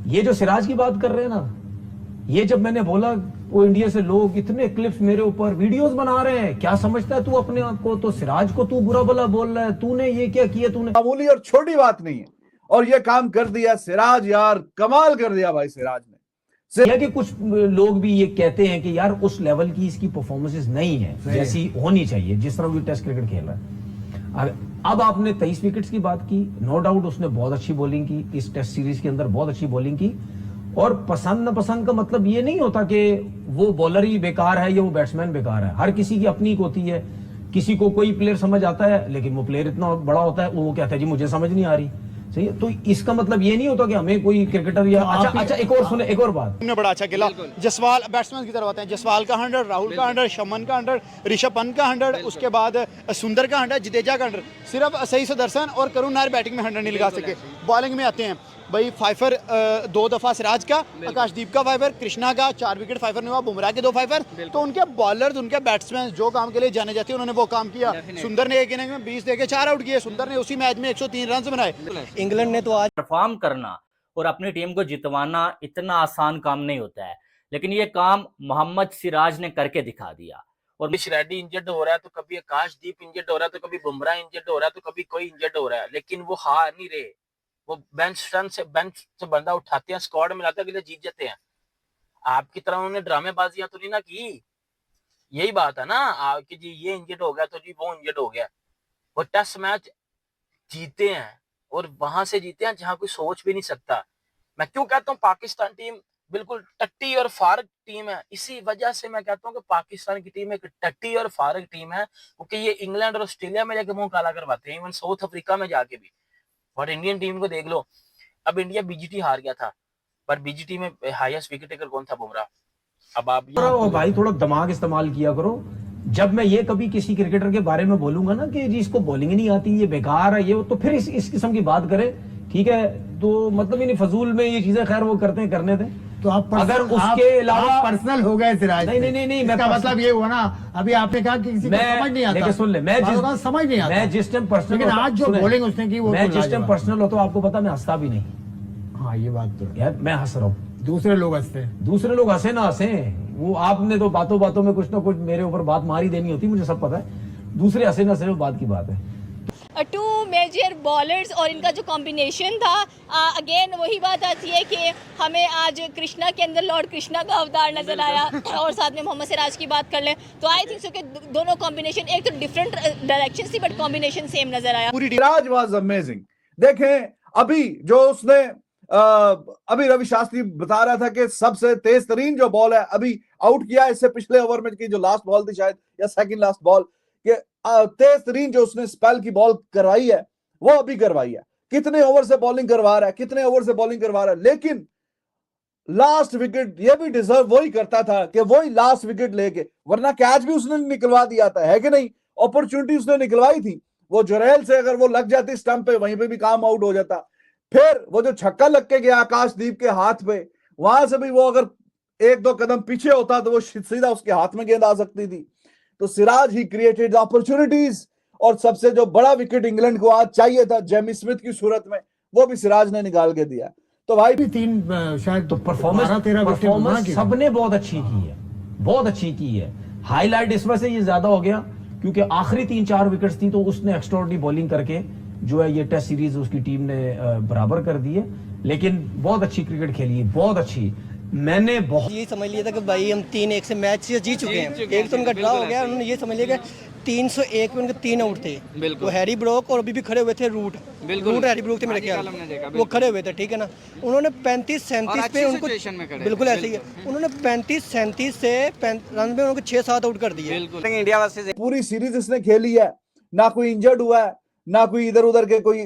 ये जो सिराज की बात कर रहे हैं ना, ये जब मैंने बोला वो इंडिया से लोग इतने क्लिप्स मेरे ऊपर वीडियोस बना रहे हैं, क्या समझता है तू अपने आप को? तो सिराज को तू बुरा भला बोल रहा है, तूने ये क्या किया तूने? मामूली और छोटी बात नहीं है, और ये काम कर दिया सिराज यार, कमाल कर दिया भाई सिराज ने। कि कुछ लोग भी ये कहते हैं कि यार उस लेवल की इसकी परफॉर्मेंसेस नहीं है जैसी होनी चाहिए, जिस तरह वो टेस्ट क्रिकेट खेल रहा है। अब आपने 23 विकेट्स की बात की, नो डाउट उसने बहुत अच्छी बॉलिंग की इस टेस्ट सीरीज के अंदर, बहुत अच्छी बॉलिंग की। और पसंद न पसंद का मतलब ये नहीं होता कि वो बॉलर ही बेकार है या वो बैट्समैन बेकार है। हर किसी की अपनी होती है, किसी को कोई प्लेयर समझ आता है, लेकिन वो प्लेयर इतना बड़ा होता है वो कहता है जी मुझे समझ नहीं आ रही। सही है, तो इसका मतलब ये नहीं होता कि हमें कोई क्रिकेटर या अच्छा एक और सुने, एक और बात ने बड़ा अच्छा खेला। जसवाल बैट्समैन की तरफ आते हैं, जसवाल का 100, राहुल का 100, शमन का 100, ऋषभ पंत का 100, उसके बाद सुंदर का 100, जडेजा का 100। सिर्फ सही सुदर्शन और करुण नायर बैटिंग में 100 नहीं लगा सके। बॉलिंग में आते हैं भाई फाइफर 2 दफा सिराज का, आकाशदीप का फाइफर, कृष्णा का 4 विकेट फाइफर ने हुआ, बुमराह के 2 फाइफर। तो उनके बॉलर्स, उनके बैट्समैन जो काम के लिए जाने जाते हैं उन्होंने वो काम किया। सुंदर ने एक इनिंग में 20 देके 4 आउट किए। सुंदर ने उसी मैच में 103 रन बनाए। इंग्लैंड ने तो आज परफॉर्म करना और अपनी टीम को जितवाना इतना आसान काम नहीं होता है, लेकिन ये काम मोहम्मद सिराज ने करके दिखा दिया। और रेड्डी इंजर्ड हो रहा है तो कभी आकाशदीप इंजर्ड हो रहा है तो कभी बुमराह इंजर्ड हो रहा है तो कभी कोई इंजर्ड हो रहा है, लेकिन वो हार नहीं रहे। वो बेंच से बंदा उठाते हैं, स्क्वाड में लाते हैं, अगले जीत जाते हैं। आपकी तरह उन्होंने ड्रामेबाजियां तो नहीं ना की। यही बात है ना कि जी ये इंजर्ड हो गया तो जी वो इंजर्ड हो गया। वो टेस्ट मैच जीते हैं और वहां से जीते हैं जहां कोई सोच भी नहीं सकता। मैं क्यों कहता हूँ पाकिस्तान टीम बिल्कुल टट्टी और फारग टीम है, इसी वजह से मैं कहता हूँ कि पाकिस्तान की टीम एक टट्टी और फारग टीम है, क्योंकि ये इंग्लैंड और ऑस्ट्रेलिया में जाके मुंह काला करवाते हैं, इवन साउथ अफ्रीका में जाके भी। और इंडियन टीम को देख लो, अब इंडिया बीजीटी हार गया था, पर बीजीटी में हाईएस्ट विकेट टेकर कौन था? बुमराह। अब आप भाई थोड़ा दिमाग इस्तेमाल किया करो। जब मैं ये कभी किसी क्रिकेटर के बारे में बोलूंगा ना कि जी इसको बॉलिंग नहीं आती, ये बेकार है, ये तो फिर इस किस्म की बात करे, ठीक है? तो मतलब ही नहीं, फजूल में ये चीजें खैर वो करते हैं, करने दें। तो आप अगर उसके अलावा पर्सनल हो गए सिराज, नहीं, इसका मतलब ये हुआ ना, अभी आपने कहा कि किसी को समझ नहीं आता। सुन ले, मैं समझ नहीं आता, मैं जिस टाइम पर्सनल, लेकिन आज जो बॉलिंग उसने की वो मैं जिस टाइम पर्सनल होता हूँ आपको पता मैं हंसता भी नहीं। हाँ ये बात तो यार मैं हंस रहा हूँ, दूसरे लोग हंसते हैं। दूसरे लोग हंसे ना हंसे, वो आपने तो बातों बातों में कुछ ना कुछ मेरे ऊपर बात मारी देनी होती, मुझे सब पता है। दूसरे हंसे ना हंसे वो बात की बात है। 2 मेजर बॉलर्स और इनका जो कॉम्बिनेशन था, अगेन वही बात आती है कि हमें आज कृष्णा के अंदर लॉर्ड कृष्णा का अवतार नजर आया। और साथ में मोहम्मद सिराज की बात कर ले तो आई थिंक सो कि दोनों कॉम्बिनेशन, एक तो डिफरेंट डायरेक्शन थी बट कॉम्बिनेशन सेम नजर आया। पूरी सिराज वाज अमेजिंग। देखें अभी जो उसने अभी रवि शास्त्री बता रहा था कि सबसे तेज तरीन जो बॉल है अभी आउट किया इससे पिछले ओवर में की जो लास्ट बॉल थी शायद, या सेकंड लास्ट बॉल, कि तेज तरीन जो उसने स्पेल की बॉल करवाई है वो अभी करवाई है। कितने ओवर से बॉलिंग करवा रहा है, कितने ओवर से बॉलिंग करवा रहा है, लेकिन लास्ट विकेट ये भी डिजर्व वही करता था कि वही लास्ट विकेट लेके, वरना कैच भी उसने निकलवा दिया था, है कि नहीं? अपॉर्चुनिटी उसने निकलवाई थी, वो जुरैल से अगर वो लग जाती स्टंप पे, वहीं पे भी काम आउट हो जाता। फिर वो जो छक्का लग के गया आकाशदीप के हाथ पे, वहां से भी वो अगर 1-2 कदम पीछे होता तो वो सीधा उसके हाथ में गेंद आ सकती थी। तो सिराज ही क्रिएटेड अपॉर्चुनिटीज, और सबसे जो बड़ा विकेट इंग्लैंड को आज चाहिए था जेमी स्मिथ की सूरत में, वो भी सिराज ने निकाल के दिया। तो भाई 3 शायद तो परफॉर्मेंस सबने बहुत अच्छी की है, बहुत अच्छी की है। हाईलाइट इस वजह से ये ज्यादा हो गया क्योंकि आखिरी 3-4 विकेट्स थी तो उसने एक्स्ट्राऑर्डिनरी बॉलिंग करके जो है ये टेस्ट सीरीज उसकी टीम ने बराबर कर दी है। लेकिन बहुत अच्छी क्रिकेट खेली है, बहुत अच्छी। मैंने बहुत ये समझ लिया था कि भाई हम 3-1 से मैच जीत चुके हैं, एक तो उनका ड्रा हो गया। उन्होंने ये समझ लिया कि 301 में उनके 3 आउट थे, वो हैरी ब्रोक और अभी भी खड़े हुए थे रूट हैरी ब्रोक थे मेरे ख्याल, वो खड़े हुए थे, ठीक है ना। उन्होंने 35-37 पे उनको, बिल्कुल ऐसे ही है, उन्होंने 35-37 से रन में उनको 6-7 आउट कर दिए। इंडिया वर्सेस पूरी सीरीज इसने खेली है, ना कोई इंजर्ड हुआ है, ना कोई इधर उधर के कोई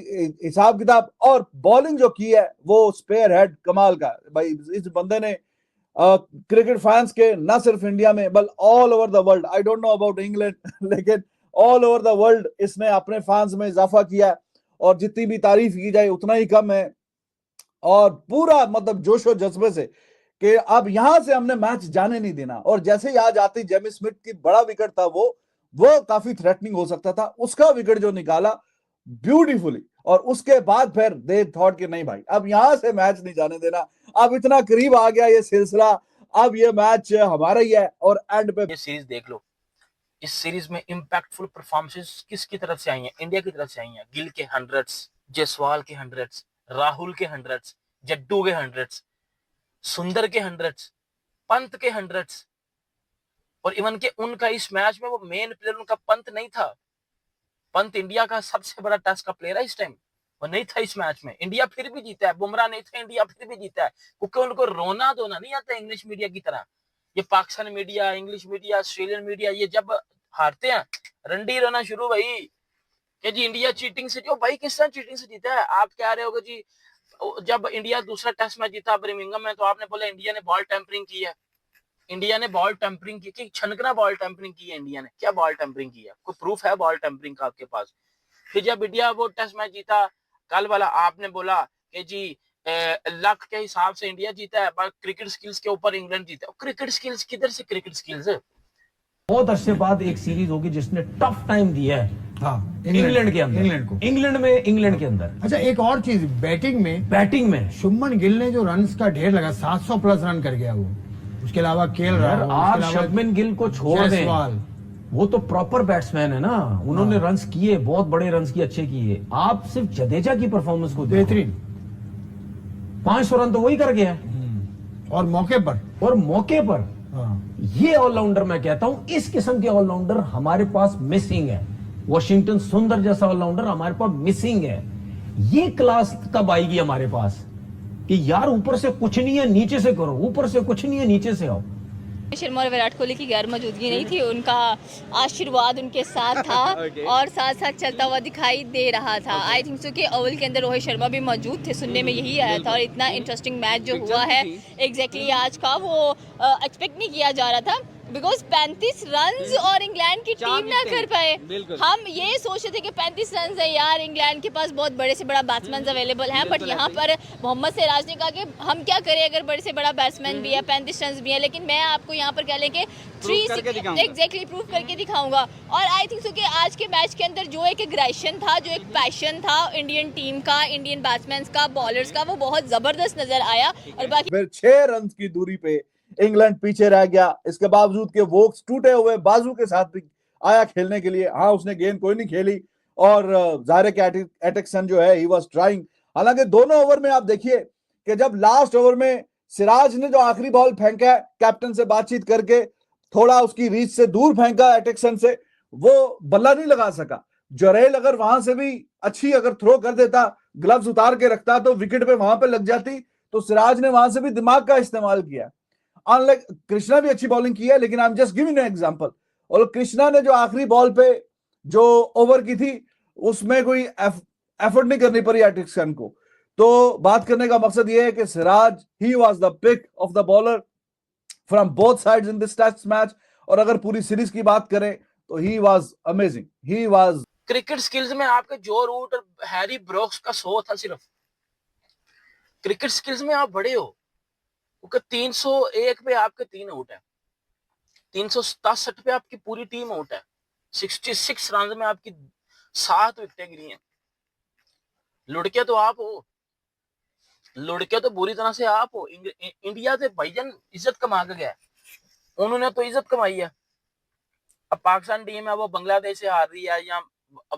हिसाब किताब, और बॉलिंग जो की है वो स्पेयर हेड कमाल का। भाई इस बंदे ने क्रिकेट फैंस के ना सिर्फ इंडिया में बल all over the world, I don't know about England, लेकिन ऑल ओवर द वर्ल्ड इसने अपने फैंस में इजाफा किया है, और जितनी भी तारीफ की जाए उतना ही कम है। और पूरा मतलब जोशो जज्बे से कि अब यहां से हमने मैच जाने नहीं देना। और जैसे ही आज आती जेमी स्मिथ की बड़ा विकेट था, वो काफी थ्रेटनिंग हो सकता था, उसका विकेट जो निकाला ब्यूटीफुली, और उसके बाद फिर दे थॉट कि नहीं भाई अब यहां से मैच नहीं जाने देना, अब इतना करीब आ गया ये सिलसिला, अब ये मैच हमारा ही है। और एंड पे ये सीरीज देख लो, इस सीरीज में इंपैक्टफुल परफॉर्मेंसेस किसकी तरफ से आई हैं? इंडिया की तरफ से आई हैं। गिल के 100s, जायसवाल के 100s, राहुल के 100s, जड्डू के 100s, सुंदर के 100s, पंत के 100s। और इवन के उनका इस मैच में वो मेन प्लेयर उनका पंत नहीं था। पंत इंडिया का सबसे बड़ा टेस्ट का प्लेयर है इस टाइम, वो नहीं था इस मैच में। इंडिया फिर भी जीता है। बुमराह नहीं था, इंडिया फिर भी जीता है, क्योंकि उनको रोना धोना नहीं आता इंग्लिश मीडिया की तरह। ये Pakistan media, English media, Australian media, ये जब हारते हैं रंडी रोना शुरू भाई कि जी इंडिया चीटिंग से, जो भाई किस तरह चीटिंग से जीता है? आप कह रहे हो जी जब इंडिया दूसरा टेस्ट मैच जीता बर्मिंघम में, तो आपने बोला इंडिया ने बॉल टेम्परिंग की है। इंडिया ने बॉल टेम्परिंग की कि छनकना बॉल टेम्परिंग की है इंडिया ने? क्या बॉल टेम्परिंग की है? कोई प्रूफ है बॉल टेम्परिंग का आपके पास? फिर जब इंडिया वो टेस्ट मैच जीता कल वाला, आपने बोला कि जी लक के हिसाब से इंडिया जीता है, पर क्रिकेट स्किल्स के ऊपर इंग्लैंड जीता है। क्रिकेट स्किल्स किधर से क्रिकेट स्किल्स है? बहुत अरसे बाद एक सीरीज होगी जिसने टफ टाइम दिया है हाँ, इंग्लैंड के अंदर, इंग्लैंड के अंदर। अच्छा, एक और चीज, बैटिंग में शुभमन गिल ने जो रन्स का ढेर लगा, 700 प्लस रन कर गया वो। उसके अलावा केएल राहुल, आप शुभमन गिल को छोड़ दें, जायसवाल, वो तो प्रॉपर बैट्समैन है ना, उन्होंने रन्स किए, बहुत बड़े रन्स किए, अच्छे किए। आप सिर्फ जडेजा की परफॉर्मेंस को देखो, बेहतरीन 500 रन तो वही कर गया, और मौके पर हाँ। ये ऑलराउंडर मैं कहता हूं, इस किस्म के ऑलराउंडर हमारे पास मिसिंग है। वॉशिंगटन सुंदर जैसा ऑलराउंडर हमारे पास मिसिंग है। ये क्लास कब आएगी हमारे पास कि यार ऊपर से कुछ नहीं है नीचे से करो, ऊपर से कुछ नहीं है नीचे से आओ। शर्मा और विराट कोहली की गैर मौजूदगी नहीं थी, उनका आशीर्वाद उनके साथ था और साथ साथ चलता हुआ दिखाई दे रहा था। आई थिंक सो कि ओवल के अंदर रोहित शर्मा भी मौजूद थे, सुनने में यही आया था। और इतना इंटरेस्टिंग मैच जो हुआ है एग्जैक्टली आज का, वो एक्सपेक्ट नहीं किया जा रहा था, बिकॉज 35 रन्स और इंग्लैंड की टीम ना कर पाए। हम ये सोच रहे थे कि 35 रन है यार, इंग्लैंड के पास बहुत बड़े से बड़ा बैट्समैन अवेलेबल है, बट यहाँ पर मोहम्मद सिराज ने कहा कि हम क्या करें अगर बड़े से बड़ा बैट्समैन भी है, 35 रन भी है, लेकिन मैं आपको यहाँ पर कह लें कि 3 एग्जैक्टली प्रूव करके दिखाऊंगा। और आई थिंक सो कि आज के मैच के अंदर जो एक एग्रेशन था, जो एक पैशन था इंडियन टीम का, इंडियन बैट्समैन का, बॉलर्स का, वो बहुत जबरदस्त नजर आया। और बाकी फिर 6 रन की दूरी पे इंग्लैंड पीछे रह गया, इसके बावजूद के वोक्स टूटे हुए बाजू के साथ भी आया खेलने के लिए। हाँ, उसने गेंद कोई नहीं खेली और जाहिर है एटिक्सन जो है ही वाज ट्राइंग। हालांकि दोनों ओवर में आप देखिए कि जब लास्ट ओवर में सिराज ने जो आखिरी बॉल फेंका, कैप्टन से बातचीत करके थोड़ा उसकी रीच से दूर फेंका एटिक्सन से, वो बल्ला नहीं लगा सका। जोरेल अगर वहां से भी अच्छी अगर थ्रो कर देता, ग्लव्स उतार के रखता, तो विकेट पे वहां पे लग जाती। तो सिराज ने वहां से भी दिमाग का इस्तेमाल किया। अनलाइक कृष्णा भी अच्छी बॉलिंग की है, लेकिन I am just giving an example. और कृष्णा ने जो आखिरी बॉल पे जो ओवर की थी, उसमें कोई एफर्ट नहीं करनी पड़ी एटिक्सन को। तो बात करने का मकसद ये है कि Siraj he was the pick of the bowler from both sides in this test match. और अगर पूरी सीरीज की बात करें तो he was amazing, he was. Cricket skills में आपके जो रूट और हैरी ब्रोक्स का 100 था सिर्फ। क्रिकेट स्किल्स में आप बड़े हो, 301 पे आपके 3 आउट है, 367 पे आपकी पूरी टीम आउट है, 66 रन में आपकी 7 विकेटें गिरी हैं। लुढ़के तो आप हो, लुढ़के तो बुरी तरह से आप हो। इंडिया से भाईजान इज्जत कमा के गया, उन्होंने तो इज्जत कमाई है। अब पाकिस्तान टीम है वो बांग्लादेश से हार रही है या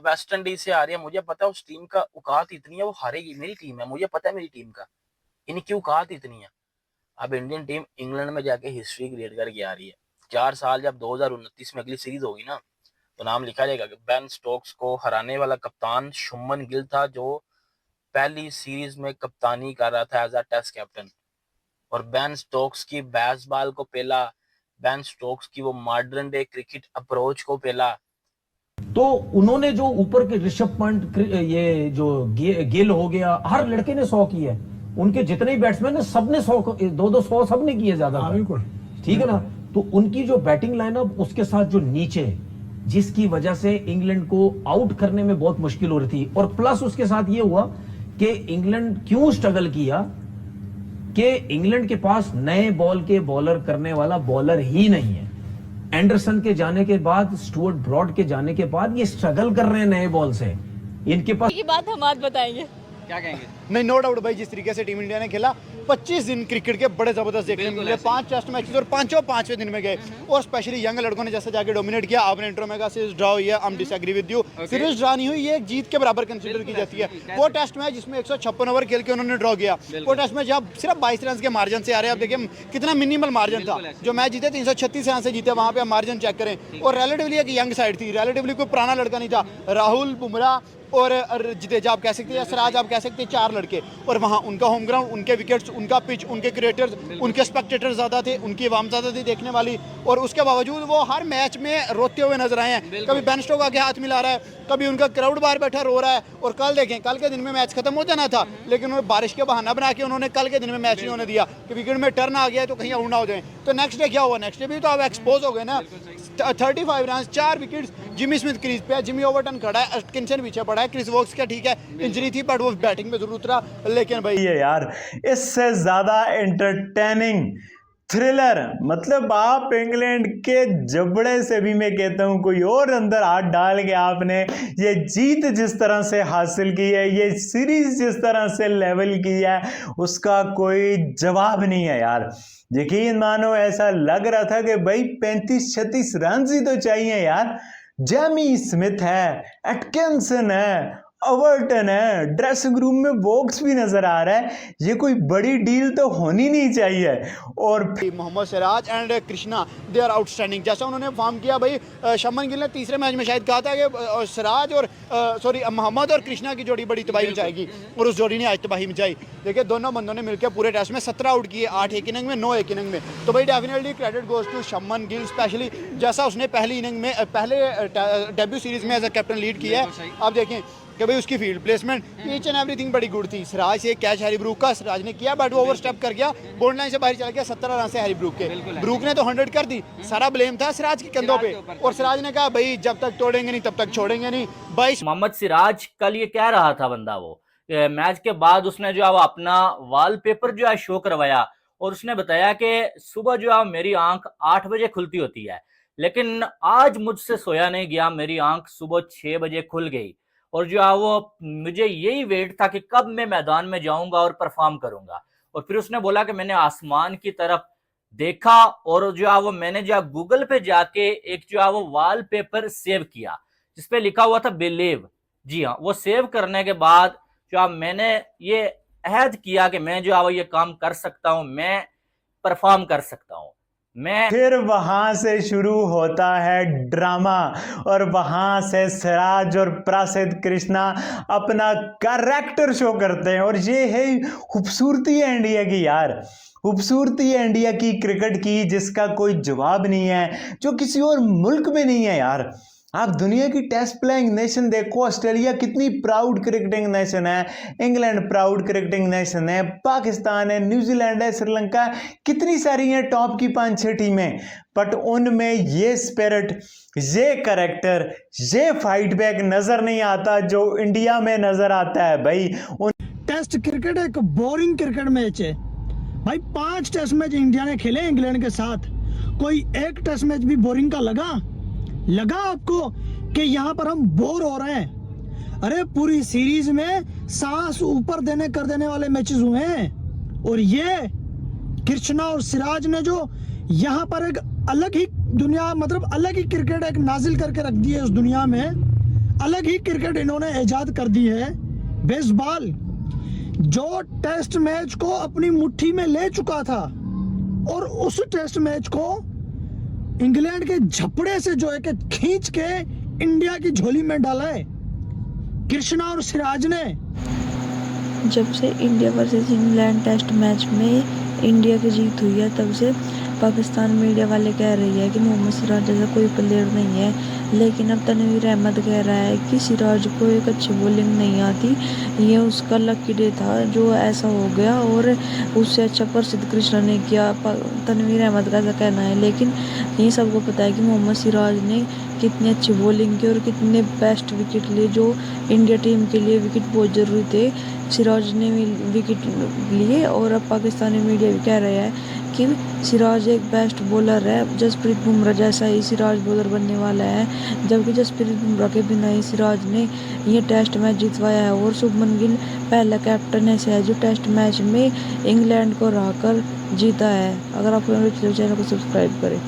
वेस्ट इंडीज से हार रही है, मुझे पता है उस टीम का औकात इतनी है, वो हारेगी। मेरी टीम है, मुझे पता है मेरी टीम का इनकी औकात इतनी है। अब इंडियन टीम इंग्लैंड में जाके हिस्ट्री क्रिएट करके आ रही है। 4 साल जब 2029 में अगली सीरीज होगी ना, तो नाम लिखा जाएगा कि बेन स्टोक्स को हराने वाला कप्तान शुभमन गिल था, जो पहली सीरीज में कप्तानी कर रहा था एज अ टेस्ट कैप्टन। और बेन स्टोक्स की बेसबॉल को पहला, बेन स्टोक्स की वो मॉडर्न डे क्रिकेट अप्रोच को पहला। तो उन्होंने जो ऊपर के ऋषभ पंत, ये जो गिल हो गया, हर लड़के ने 100 किया है। उनके जितने भी बैट्समैन है सबने 100 सबने किए ज्यादा, बिल्कुल ठीक है ना। तो उनकी जो बैटिंग लाइनअप, उसके साथ जो नीचे, जिसकी वजह से इंग्लैंड को आउट करने में बहुत मुश्किल हो रही थी। और प्लस उसके साथ ये हुआ कि इंग्लैंड क्यों स्ट्रगल किया कि इंग्लैंड के पास नए बॉल के बॉलर करने वाला बॉलर ही नहीं है। एंडरसन के जाने के बाद, स्टुअर्ट ब्रॉड के जाने के बाद ये स्ट्रगल कर रहे हैं नए बॉल से। इनके पास की बात हम आज बताएंगे, क्या कहेंगे? नहीं, नो डाउट भाई, जिस तरीके से टीम इंडिया ने खेला 25 दिन क्रिकेट के बड़े जबरदस्त देखने मिले, 5 टेस्ट मैचेस और पांचों 5वें दिन में गए। और स्पेशली यंग लड़कों ने जैसे जाके डोमिनेट किया। आपने इंट्रो में कहा सीरीज ड्रा हुई है, हम disagree with you. Series draw नहीं हुई, ये एक जीत के बराबर कंसीडर की जाती है। वो टेस्ट मैच जिसमें 156 ओवर खेल के उन्होंने ड्रॉ किया, वो टेस्ट मैच आप सिर्फ 22 रन के मार्जिन से आ रहे हैं। आप देखिए कितना मिनिमल मार्जिन था। जो मैच जीते 336 रन से जीते, वहां पे आप मार्जिन चेक करें। और रिलेटिवली एक यंग साइड थी, रिलेटिवली कोई पुराना लड़का नहीं था। राहुल, बुमराह और जडेजा आप कह सकते हैं, सिराज आप कह सकते हैं, 4 लड़के। और वहाँ उनका होम ग्राउंड, उनके विकेट्स, उनका पिच, उनके क्रिएटर्स, उनके स्पेक्टेटर्स ज़्यादा थे, उनकी आवाम ज़्यादा थी देखने वाली। और उसके बावजूद वो हर मैच में रोते हुए नजर आए हैं। कभी बेन स्टोक्स आके हाथ मिला रहा है, कभी उनका क्राउड बाहर बैठा रो रहा है। और कल देखें, कल के दिन में मैच खत्म हो जाना था, लेकिन उन्होंने बारिश के बहाना बना के उन्होंने कल के दिन में मैच नहीं होने दिया कि विकेट में टर्न आ गया है तो कहीं आउट ना हो जाए। तो नेक्स्ट डे क्या हुआ? नेक्स्ट डे भी तो आप एक्सपोज हो गए ना। 35 run, 4 wickets. Jimmy Smith crease पे है, जिमी ओवरटन खड़ा है, एटकिंसन पीछे पड़ा है, क्रिस वोक्स का ठीक है इंजरी थी बट वो बैटिंग पे जरूर उतरा। लेकिन भाई ये यार इससे ज्यादा एंटरटेनिंग थ्रिलर, मतलब आप इंग्लैंड के जबड़े से भी मैं कहता हूं कोई और अंदर हाथ डाल के आपने ये जीत जिस तरह से हासिल की है, ये सीरीज जिस तरह से लेवल की है, उसका कोई जवाब नहीं है यार। यकीन मानो ऐसा लग रहा था कि भाई 35-36 रन ही तो चाहिए यार। जेमी स्मिथ है, एटकिंसन है, ओवरटन है, ड्रेसिंग रूम में वोक्स भी नजर आ रहा है। ये कोई बड़ी डील तो होनी नहीं चाहिए। और Mohammed Siraj and Krishna they are outstanding. जैसा उन्होंने फॉर्म किया भाई, शमन गिल ने तीसरे मैच में शायद कहा था कि सिराज और मोहम्मद और कृष्णा की जोड़ी बड़ी तबाही मचाएगी, और उस जोड़ी ने आज तबाही मचाई। देखिए दोनों बंदों ने मिलकर पूरे टेस्ट में 17 आउट किए, 8 एक इनिंग में, 9 एक इनिंग में। तो भाई डेफिनेटली क्रेडिट गोज टू शमन गिल, स्पेशली जैसा उसने पहली इनिंग में, पहले डेब्यू सीरीज में एज अ कैप्टन लीड किया है। आप देखें कि भाई उसकी field placement, each and everything बड़ी गुड थी। सिराज से कैच हैरी ब्रूक का सिराज ने किया, बट वो ओवर स्टेप कर गया, बोल्ड लाइन से बाहर चला गया। 17 रन से हैरी ब्रूक के, ब्रूक ने तो 100 कर दी। सारा ब्लेम था सिराज के कंधों पे, और सिराज ने कहा भाई जब तक तोड़ेंगे नहीं तब तक छोड़ेंगे नहीं। 22 मोहम्मद सिराज कल ये कह रहा था बंदा, वो मैच के बाद उसने जो है वो अपना वॉलपेपर जो है शो करवाया, और उसने बताया कि सुबह जो है मेरी आंख 8 बजे खुलती होती है, लेकिन आज मुझसे सोया नहीं गया, मेरी आंख सुबह 6 बजे खुल गई। और जो है वो मुझे यही वेट था कि कब मैं मैदान में जाऊंगा और परफॉर्म करूंगा। और फिर उसने बोला कि मैंने आसमान की तरफ देखा, और जो है वो मैंने जो है गूगल पे जाके एक जो है वो वॉलपेपर सेव किया जिसपे लिखा हुआ था बिलीव। जी हाँ, वो सेव करने के बाद जो है मैंने ये अहद किया कि मैं जो है वो ये काम कर सकता हूं, मैं परफॉर्म कर सकता हूं। फिर वहां से शुरू होता है ड्रामा, और वहां से सिराज और प्रसिद्ध कृष्णा अपना कैरेक्टर शो करते हैं। और ये है खूबसूरती है इंडिया की यार, खूबसूरती है इंडिया की क्रिकेट की, जिसका कोई जवाब नहीं है, जो किसी और मुल्क में नहीं है यार। आप दुनिया की टेस्ट प्लेइंग नेशन देखो, ऑस्ट्रेलिया कितनी प्राउड क्रिकेटिंग नेशन है, इंग्लैंड प्राउड क्रिकेटिंग नेशन है, पाकिस्तान है, न्यूजीलैंड है, श्रीलंका, कितनी सारी हैं टॉप की 5-6 टीमें, बट उनमें ये स्पिरिट, ये कैरेक्टर, ये फाइट बैक नजर नहीं आता जो इंडिया में नजर आता है भाई। टेस्ट क्रिकेट एक बोरिंग क्रिकेट मैच है भाई। 5 टेस्ट मैच इंडिया ने खेले इंग्लैंड के साथ, कोई एक टेस्ट मैच भी बोरिंग का लगा आपको कि यहाँ पर हम बोर हो रहे हैं? अरे पूरी सीरीज में सांस ऊपर कर देने वाले मैचेस हुए हैं। और ये कृष्णा और सिराज ने जो यहाँ पर एक अलग ही दुनिया, मतलब अलग ही क्रिकेट एक नाजिल करके रख दी है उस दुनिया में, अलग ही क्रिकेट इन्होंने ईजाद कर दी है। बेसबॉल जो टेस्ट मैच को अपनी मुट्ठी में ले चुका था, और उस टेस्ट मैच को इंग्लैंड के झपड़े से जो है कि खींच के इंडिया की झोली में डाला है कृष्णा और सिराज ने। जब से India versus England test match में इंडिया की जीत हुई है, तब से पाकिस्तान मीडिया वाले कह रही है कि मोहम्मद सिराज जैसा कोई प्लेयर नहीं है। लेकिन अब तनवीर अहमद कह रहा है कि सिराज को एक अच्छी बॉलिंग नहीं आती, ये उसका लकी डे था जो ऐसा हो गया, और उससे अच्छा प्रसिद्ध कृष्णा ने किया, तनवीर अहमद का ऐसा कहना है। लेकिन ये सबको पता है कि मोहम्मद सिराज ने कितनी अच्छी बॉलिंग की और कितने बेस्ट विकेट लिए, जो इंडिया टीम के लिए विकेट बहुत ज़रूरी थे। सिराज ने विकेट लिए, और अब पाकिस्तानी मीडिया भी कह रहा है कि सिराज एक बेस्ट बॉलर है, जसप्रीत बुमराह जैसा ही सिराज बॉलर बनने वाला है, जबकि जसप्रीत बुमराह के बिना ही सिराज ने ये टेस्ट मैच जितवाया है। और शुभमन गिल पहला कैप्टन ऐसा है जो टेस्ट मैच में इंग्लैंड को हराकर जीता है। अगर आपको चैनल को सब्सक्राइब करें।